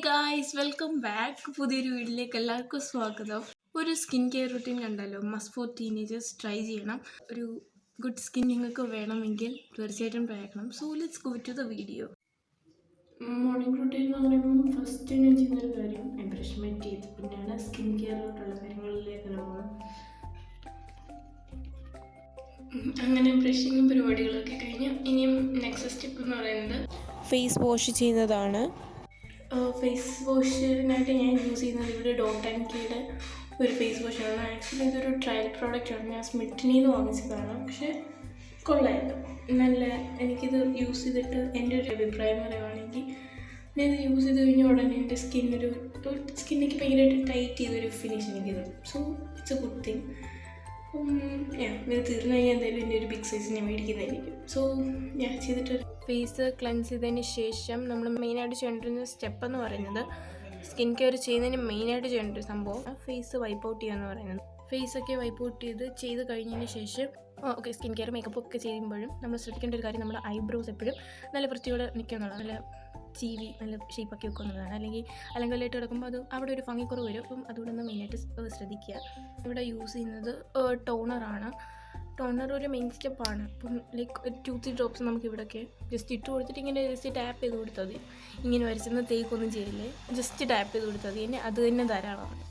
Guys, welcome back. പുതിയൊരു വീഡിയോയിലേക്ക് എല്ലാവർക്കും സ്വാഗതം. ഒരു സ്കിൻ കെയർ റുട്ടീൻ കണ്ടല്ലോ, മസ്റ്റ് ഫോർ ടീനേജേഴ്സ് ട്രൈ ചെയ്യണം. ഒരു ഗുഡ് സ്കിൻ നിങ്ങൾക്ക് വേണമെങ്കിൽ തീർച്ചയായിട്ടും ട്രൈ ആക്കണം. So let's go to the video. Morning routine എന്ന് പറയുമ്പോൾ ഫസ്റ്റ് ഞാൻ ചെയ്യുന്നൊരു കാര്യം ബ്രഷ് മൈ ടീത്ത്, പിന്നെയാണ് സ്കിൻ കെയറിലോട്ടുള്ള കാര്യങ്ങളിലേക്കാണ് പോകുന്നത്. അങ്ങനെ ബ്രഷിങ്ങും പരിപാടികളൊക്കെ കഴിഞ്ഞ് ഇനിയും നെക്സ്റ്റ് സ്റ്റെപ്പ് എന്ന് പറയുന്നത് ഫേസ് വാഷ് ചെയ്യുന്നതാണ്. ഫേസ് വാഷിനായിട്ട് ഞാൻ യൂസ് ചെയ്യുന്നത് ഇവിടെ ഡോട്ട് ആൻഡ് കീയുടെ ഒരു ഫേസ് വാഷാണ്. ആക്ച്വലി ഇതൊരു ട്രയൽ പ്രോഡക്റ്റാണ്. ഞാൻ സ്മിറ്റിനിൽ നിന്ന് വാങ്ങിച്ചതാണ്. പക്ഷേ കൊള്ളായിരുന്നു, നല്ല. എനിക്കിത് യൂസ് ചെയ്തിട്ട് എൻ്റെ ഒരു അഭിപ്രായം പറയുകയാണെങ്കിൽ ഞാനിത് യൂസ് ചെയ്ത് കഴിഞ്ഞ ഉടനെ എൻ്റെ സ്കിന്നിക്ക് ഭയങ്കരമായിട്ട് ടൈറ്റ് ചെയ്തൊരു ഫിനിഷ് എനിക്ക് തരും. So it's A good thing. ഇത് തീർന്നു കഴിഞ്ഞാൽ എന്തായാലും എൻ്റെ ഒരു ബിഗ് സൈസ് ഞാൻ മേടിക്കുന്നതായിരിക്കും. സോ ഞാൻ ചെയ്തിട്ട് ഫേസ് ക്ലെൻസ് ചെയ്തതിന് ശേഷം നമ്മൾ മെയിനായിട്ട് ചെയ്യേണ്ടിരുന്ന സ്റ്റെപ്പ് എന്ന് പറയുന്നത്, സ്കിൻ കെയർ ചെയ്യുന്നതിന് മെയിനായിട്ട് ചെയ്യേണ്ട ഒരു സംഭവം ഫേസ് വൈപ്പ് ഔട്ട് ചെയ്യുക എന്ന് പറയുന്നത്. ഫേസൊക്കെ വൈപ്പ് ഔട്ട് ചെയ്ത് കഴിഞ്ഞതിന് ശേഷം സ്കിൻ കെയർ മേക്കപ്പ് ഒക്കെ ചെയ്യുമ്പോഴും നമ്മൾ ശ്രദ്ധിക്കേണ്ട ഒരു കാര്യം, നമ്മുടെ ഐബ്രോസ് എപ്പോഴും നല്ല വൃത്തിയോടെ നിൽക്കുക എന്നുള്ളതാണ്. നല്ല ചീവി നല്ല ഷേപ്പാക്കി വെക്കുക എന്നുള്ളതാണ്. അല്ലെങ്കിൽ ആയിട്ട് കിടക്കുമ്പോൾ അത് അവിടെ ഒരു ഭംഗിക്കുറവ് വരും. അപ്പം അതുകൊണ്ടൊന്ന് മെയിനായിട്ട് ശ്രദ്ധിക്കുക. ഇവിടെ യൂസ് ചെയ്യുന്നത് ടോണറാണ്. ടോണർ ഒരു മെയിൻ സ്റ്റെപ്പാണ്. അപ്പം ലൈക്ക് 2-3 ഡ്രോപ്സ് നമുക്ക് ഇവിടെയൊക്കെ ജസ്റ്റ് ഇട്ട് കൊടുത്തിട്ട് ഇങ്ങനെ ജസ്റ്റ് ടാപ്പ് ചെയ്ത് കൊടുത്താൽ മതി. ഇങ്ങനെ വരച്ചെന്ന് തേക്കൊന്നും ചെയ്യില്ലേ, ജസ്റ്റ് ടാപ്പ് ചെയ്ത് കൊടുത്താൽ മതി. അത് തന്നെ ധാരാളമാണ്.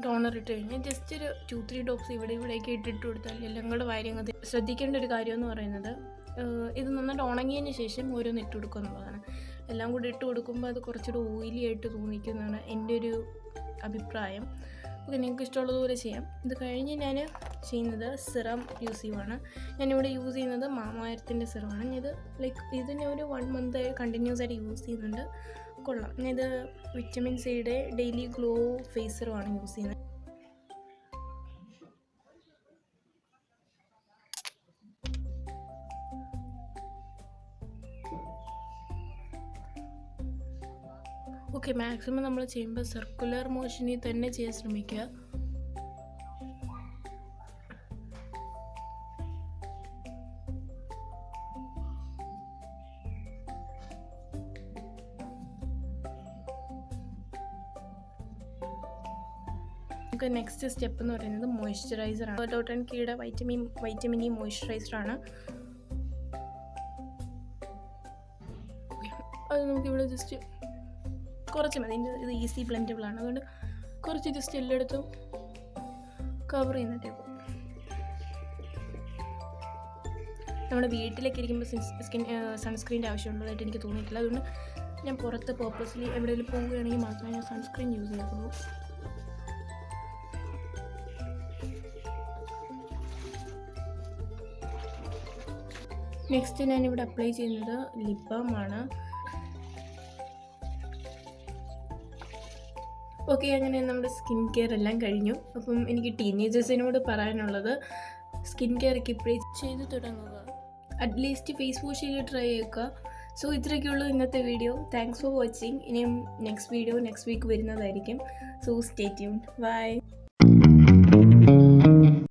ടോണർ ഇട്ട് കഴിഞ്ഞാൽ ജസ്റ്റ് ഒരു 2-3 ഡ്രോപ്സ് ഇവിടേക്ക് ഇട്ടിട്ട് കൊടുത്താൽ എല്ലാം കൂടെ വാര്യങ്ങൾ. ശ്രദ്ധിക്കേണ്ട ഒരു കാര്യം എന്ന് പറയുന്നത്, ഇത് നന്നായിട്ട് ഉണങ്ങിയതിന് ശേഷം ഓരോന്ന് ഇട്ട് കൊടുക്കുക എന്നുള്ളതാണ്. എല്ലാം കൂടി ഇട്ട് കൊടുക്കുമ്പോൾ അത് കുറച്ചുകൂടി ഓയിലി ആയിട്ട് തോന്നിക്കുന്നതാണ് എൻ്റെ ഒരു അഭിപ്രായം. ഓക്കെ, നിങ്ങൾക്ക് ഇഷ്ടമുള്ളതുപോലെ ചെയ്യാം. ഇത് കഴിഞ്ഞ് ഞാൻ ചെയ്യുന്നത് സിറം യൂസ് ചെയ്യുവാണ്. ഞാനിവിടെ യൂസ് ചെയ്യുന്നത് മാമാ-എർത്തിൻ്റെ സിറമാണ്. ഇത് ഞാൻ ഒരു 1 month കണ്ടിന്യൂസ് ആയിട്ട് യൂസ് ചെയ്യുന്നുണ്ട്. കൊള്ളാം. ഇത് വിറ്റമിൻ സിയുടെ ഡെയിലി ഗ്ലോ ഫേസ് സിറമാണ് യൂസ് ചെയ്യുന്നത്. മാക്സിമം നമ്മൾ ചെയ്യുമ്പോൾ സർക്കുലർ മോഷനിൽ തന്നെ ചെയ്യാൻ ശ്രമിക്കുക. നെക്സ്റ്റ് സ്റ്റെപ്പ് എന്ന് പറയുന്നത് മോയ്സ്ചറൈസറാണ്. ഡോട്ട് ആൻഡ് കീയുടെ വൈറ്റമിൻ ഇ മോയ്സ്ചറൈസറാണ്. അത് നമുക്കിവിടെ ജസ്റ്റ് കുറച്ച് മതി. ഇത് ഈസി ബ്ലെൻഡബിളാണ്, അതുകൊണ്ട് കുറച്ച് ജസ്റ്റ് എല്ലായിടത്തും കവർ ചെയ്യുന്നിട്ടേക്കും. നമ്മുടെ വീട്ടിലേക്ക് ഇരിക്കുമ്പോൾ സൺസ്ക്രീൻ്റെ ആവശ്യമുള്ളതായിട്ട് എനിക്ക് തോന്നിയിട്ടില്ല. അതുകൊണ്ട് ഞാൻ പുറത്ത് പർപ്പസ്ലി എവിടെയെങ്കിലും പോവുകയാണെങ്കിൽ മാത്രമേ ഞാൻ സൺസ്ക്രീൻ യൂസ് ചെയ്യത്തുള്ളൂ. നെക്സ്റ്റ് ഞാനിവിടെ അപ്ലൈ ചെയ്യുന്നത് ലിപ് ബാമാണ്. അങ്ങനെ നമ്മുടെ സ്കിൻ കെയർ എല്ലാം കഴിഞ്ഞു. അപ്പം എനിക്ക് ടീനേജേഴ്സിനോട് പറയാനുള്ളത്, സ്കിൻ കെയർ ഇപ്പോഴേ ചെയ്ത് തുടങ്ങുക. അറ്റ്ലീസ്റ്റ് ഫേസ് വാഷിൽ ട്രൈ ചെയ്യുക. സോ ഇത്രയൊക്കെയുള്ളൂ ഇന്നത്തെ വീഡിയോ. Thanks for watching. ഇനിയും നെക്സ്റ്റ് വീഡിയോ നെക്സ്റ്റ് വീക്ക് വരുന്നതായിരിക്കും. So stay tuned. ബൈ.